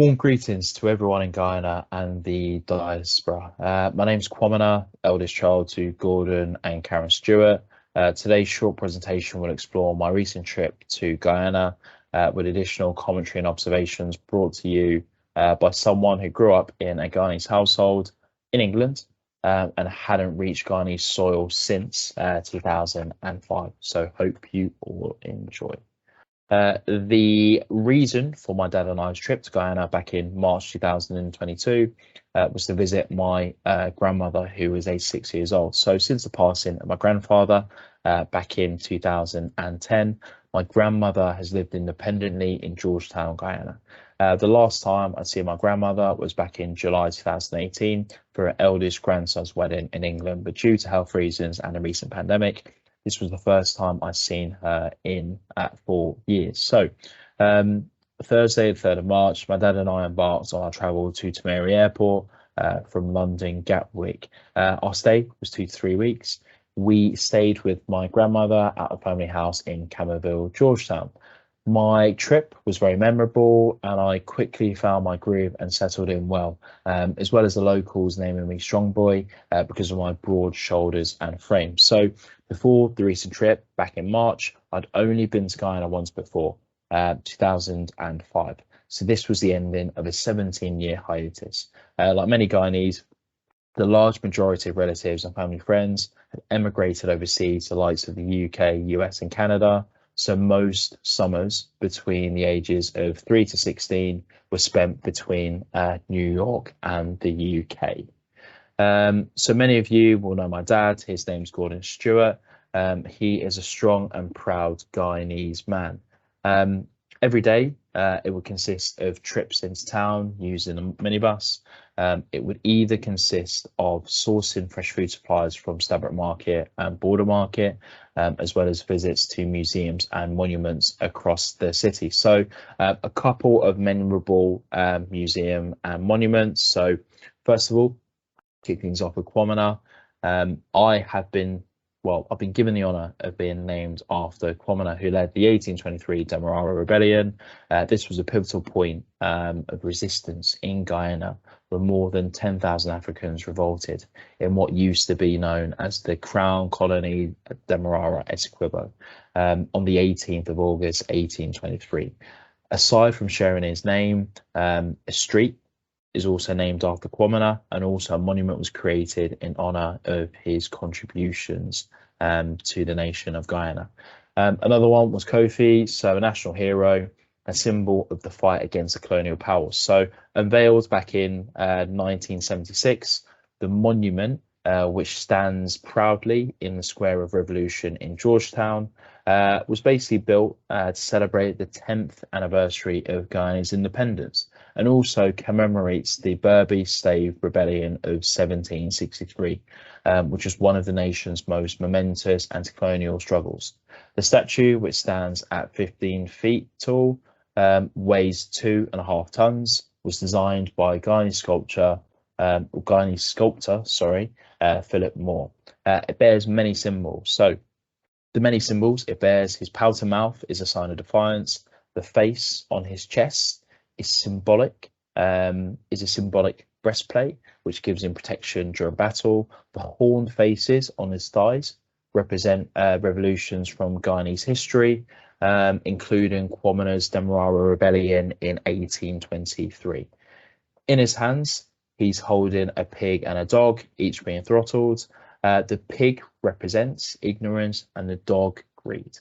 Warm greetings to everyone in Guyana and the diaspora. My name's Kwamina, eldest child to Gordon and Karen Stewart. Today's short presentation will explore my recent trip to Guyana with additional commentary and observations brought to you by someone who grew up in a Guyanese household in England and hadn't reached Guyanese soil since 2005. So hope you all enjoy. The reason for my dad and I's trip to Guyana back in March 2022 was to visit my grandmother, who was 86 years old. So since the passing of my grandfather back in 2010, my grandmother has lived independently in Georgetown, Guyana. The last time I see my grandmother was back in July 2018 for her eldest grandson's wedding in England, but due to health reasons and a recent pandemic, this was the first time I've seen her in 4 years. So Thursday, the 3rd of March, my dad and I embarked on our travel to Tamari Airport from London Gatwick. Our stay was 2 to 3 weeks. We stayed with my grandmother at a family house in Camerville, Georgetown. My trip was very memorable and I quickly found my groove and settled in well as the locals naming me Strong Boy because of my broad shoulders and frame. So before the recent trip back in March, I'd only been to Guyana once before, 2005. So this was the ending of a 17-year hiatus. Like many Guyanese, the large majority of relatives and family friends had emigrated overseas to the likes of the UK, US and Canada. So most summers between the ages of 3 to 16 were spent between New York and the UK. So many of you will know my dad. His name's Gordon Stewart. He is a strong and proud Guyanese man. Every day it would consist of trips into town using a minibus. It would either consist of sourcing fresh food supplies from Stabroek Market and Border Market, as well as visits to museums and monuments across the city. So a couple of memorable museum and monuments. So first of all, kick things off with Kwamina. I've been given the honour of being named after Kwamina, who led the 1823 Demerara Rebellion. This was a pivotal point of resistance in Guyana, where more than 10,000 Africans revolted in what used to be known as the Crown Colony Demerara Essequibo on the 18th of August, 1823. Aside from sharing his name, a street is also named after Kwamina, and also a monument was created in honour of his contributions to the nation of Guyana. Another one was Kofi, so a national hero, a symbol of the fight against the colonial powers. So unveiled back in 1976, the monument, which stands proudly in the Square of Revolution in Georgetown, was basically built to celebrate the 10th anniversary of Guyana's independence, and also commemorates the Berbice Rebellion of 1763, which was one of the nation's most momentous anti-colonial struggles. The statue, which stands at 15 feet tall, weighs 2.5 tons, was designed by Guyanese sculptor, Philip Moore. It bears many symbols. So the many symbols it bears: his pouter mouth is a sign of defiance. The face on his chest is a symbolic breastplate, which gives him protection during battle. The horned faces on his thighs represent revolutions from Guyanese history, including Kwamina's Demerara Rebellion in 1823. In his hands, he's holding a pig and a dog, each being throttled. The pig represents ignorance and the dog greed.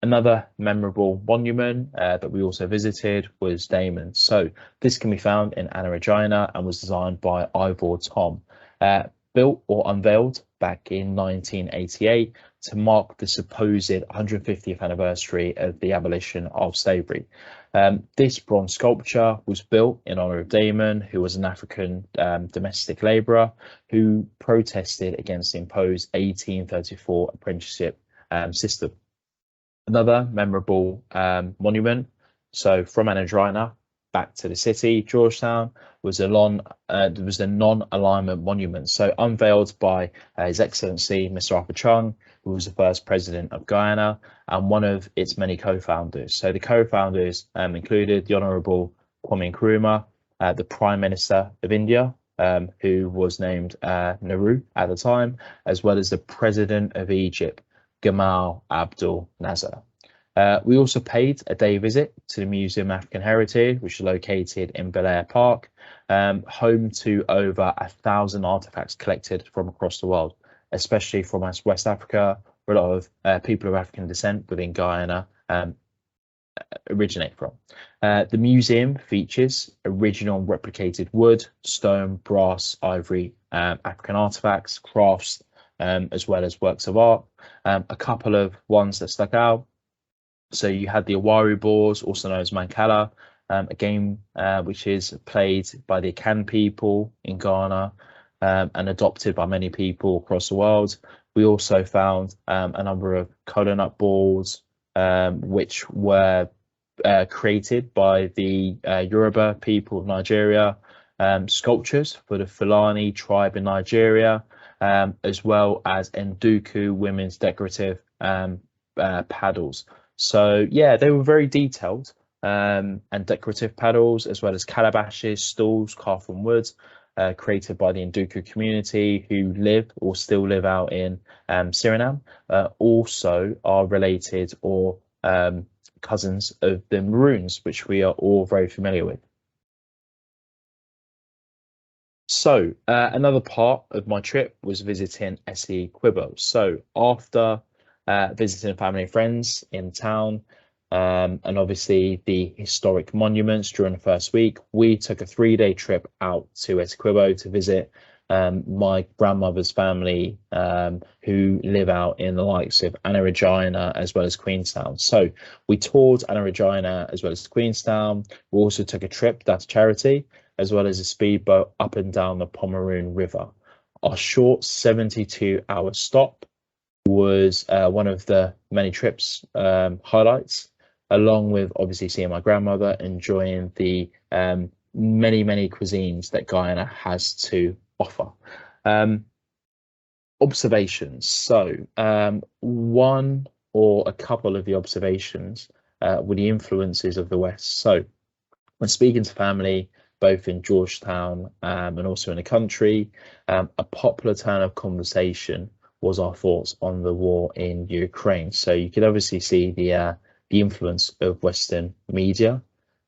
Another memorable monument that we also visited was Damon. So this can be found in Anna Regina and was designed by Ivor Tom, built or unveiled back in 1988 to mark the supposed 150th anniversary of the abolition of slavery. This bronze sculpture was built in honour of Damon, who was an African domestic labourer who protested against the imposed 1834 apprenticeship system. Another memorable monument, so from Anadrina back to the city, Georgetown, was a non-alignment monument, so unveiled by His Excellency Mr. Arthur Chung, who was the first president of Guyana and one of its many co-founders. So the co-founders included the Honourable Kwame Nkrumah, the Prime Minister of India, who was named Nehru at the time, as well as the President of Egypt, Gamal Abdel Nasser. We also paid a day visit to the Museum of African Heritage, which is located in Bel-Air Park, home to over 1,000 artifacts collected from across the world, especially from West Africa, where a lot of people of African descent within Guyana originate from. The museum features original replicated wood, stone, brass, ivory, African artifacts, crafts, as well as works of art. A couple of ones that stuck out. So you had the Awaru boards, also known as Mancala, a game which is played by the Akan people in Ghana and adopted by many people across the world. We also found a number of kola nut boards, which were created by the Yoruba people of Nigeria, sculptures for the Fulani tribe in Nigeria, as well as Nduku women's decorative paddles. So yeah, they were very detailed and decorative paddles, as well as calabashes, stools carved from wood, created by the Nduku community who live or still live out in Suriname, also are related or cousins of the Maroons, which we are all very familiar with. So another part of my trip was visiting Essequibo. So after visiting family and friends in town, and obviously the historic monuments during the first week, we took a 3-day trip out to Essequibo to visit my grandmother's family, who live out in the likes of Anna Regina as well as Queenstown. So we toured Anna Regina as well as Queenstown. We also took a trip, that's charity, as well as a speedboat up and down the Pomeroon River. Our short 72-hour stop was one of the many trips highlights, along with obviously seeing my grandmother, enjoying the many cuisines that Guyana has to offer. Observations. So one or a couple of the observations were the influences of the West. So when speaking to family, both in Georgetown and also in the country, a popular turn of conversation was our thoughts on the war in Ukraine. So you could obviously see the influence of Western media,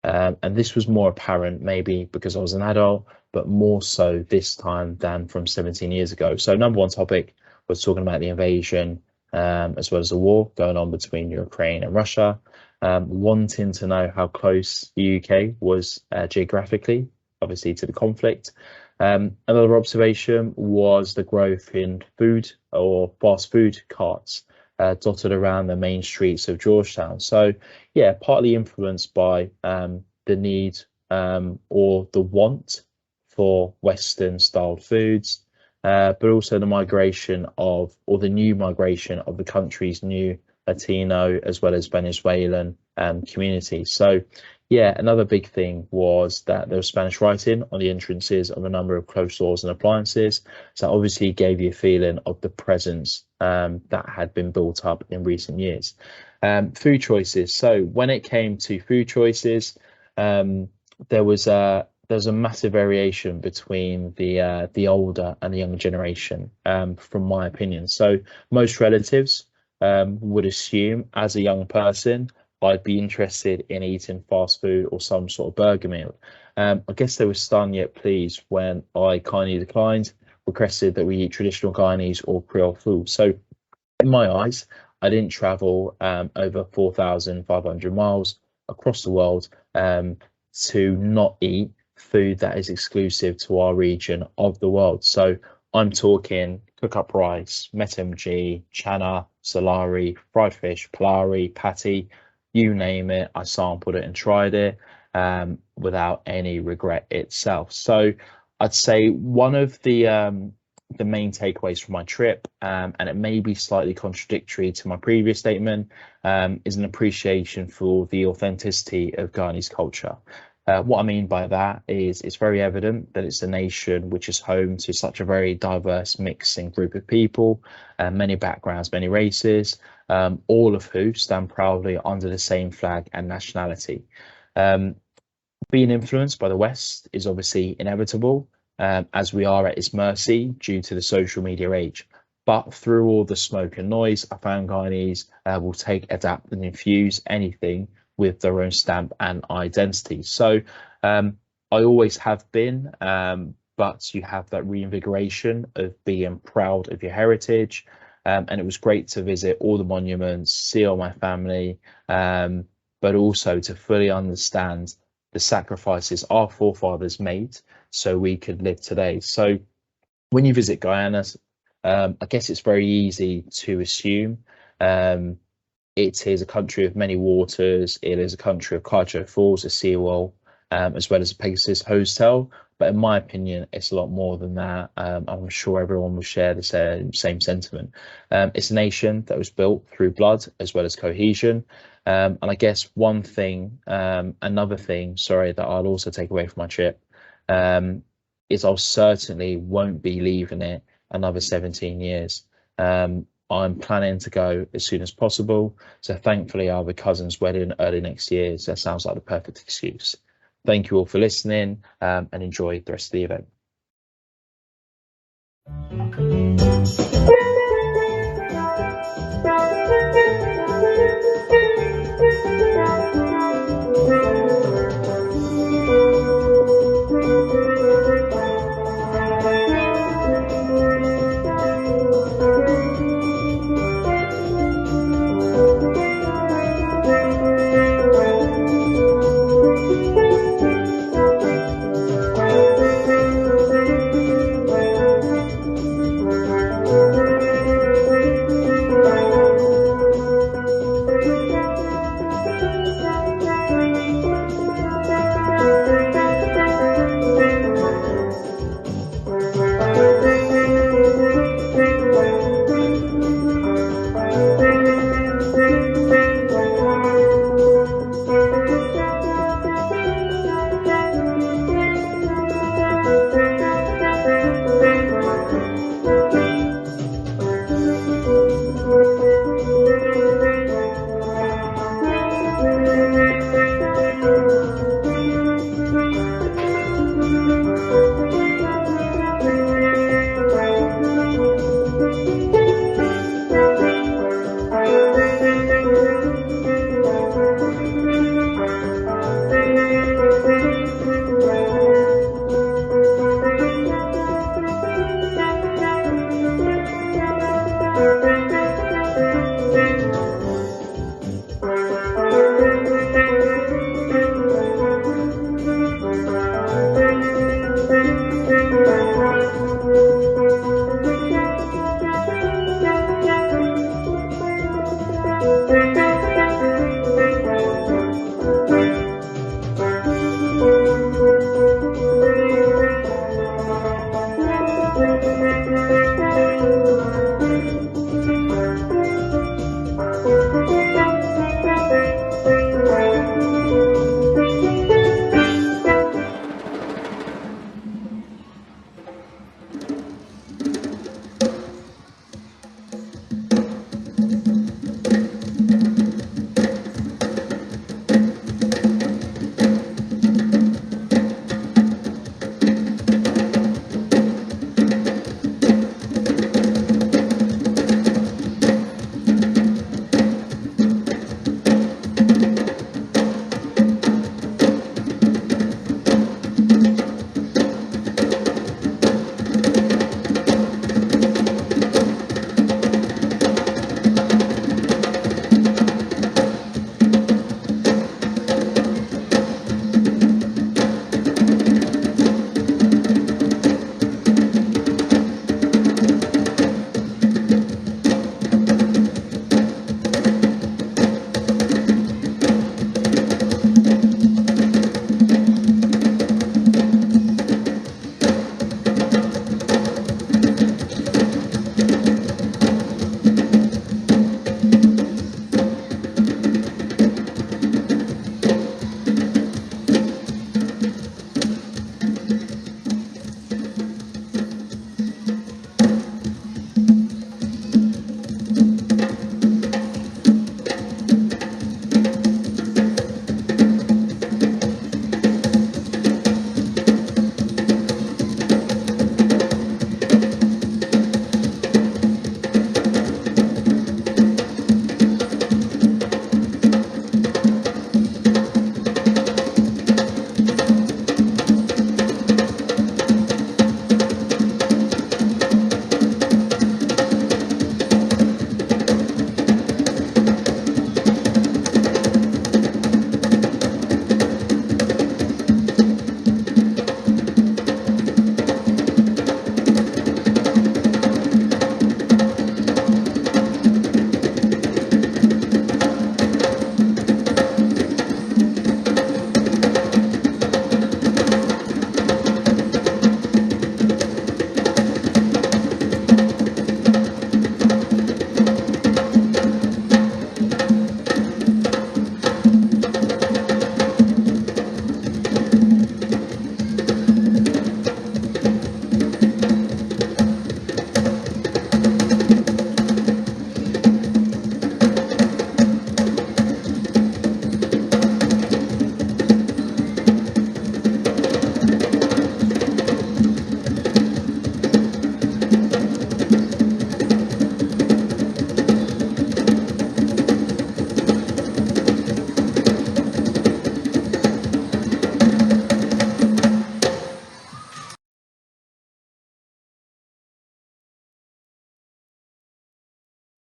and this was more apparent maybe because I was an adult, but more so this time than from 17 years ago. So number one topic was talking about the invasion, as well as the war going on between Ukraine and Russia, wanting to know how close the UK was geographically, obviously, to the conflict. Another observation was the growth in food or fast food carts dotted around the main streets of Georgetown. So yeah, partly influenced by the need or the want for Western styled foods, but also the migration of, or the new migration of the country's new Latino as well as Venezuelan community. So yeah, another big thing was that there was Spanish writing on the entrances of a number of closed doors and appliances. So that obviously gave you a feeling of the presence that had been built up in recent years. Food choices. So when it came to food choices, there was a massive variation between the older and the younger generation, from my opinion. So most relatives would assume as a young person I'd be interested in eating fast food or some sort of burger meal. I guess they were stunned yet pleased when I kindly declined, requested that we eat traditional Guyanese or Creole food. So in my eyes, I didn't travel over 4,500 miles across the world to not eat food that is exclusive to our region of the world. So I'm talking cook up rice, metemg, chana, salari, fried fish, palari, patty, you name it, I sampled it and tried it without any regret itself. So I'd say one of the main takeaways from my trip, and it may be slightly contradictory to my previous statement, is an appreciation for the authenticity of Guyanese culture. What I mean by that is it's very evident that it's a nation which is home to such a very diverse mixing group of people, many backgrounds, many races, all of who stand proudly under the same flag and nationality. Being influenced by the West is obviously inevitable, as we are at its mercy due to the social media age. But through all the smoke and noise, I found Guyanese will take, adapt, and infuse anything with their own stamp and identity. So I always have been, but you have that reinvigoration of being proud of your heritage. And it was great to visit all the monuments, see all my family, but also to fully understand the sacrifices our forefathers made so we could live today. So when you visit Guyana, I guess it's very easy to assume it is a country of many waters. It is a country of Kaito Falls, a seawall, as well as a Pegasus Hotel. But in my opinion, it's a lot more than that. I'm sure everyone will share the same sentiment. It's a nation that was built through blood as well as cohesion. And I guess another thing, sorry, that I'll also take away from my trip is I'll certainly won't be leaving it another 17 years. I'm planning to go as soon as possible. So thankfully I have a cousin's wedding early next year. So that sounds like the perfect excuse. Thank you all for listening, and enjoy the rest of the event.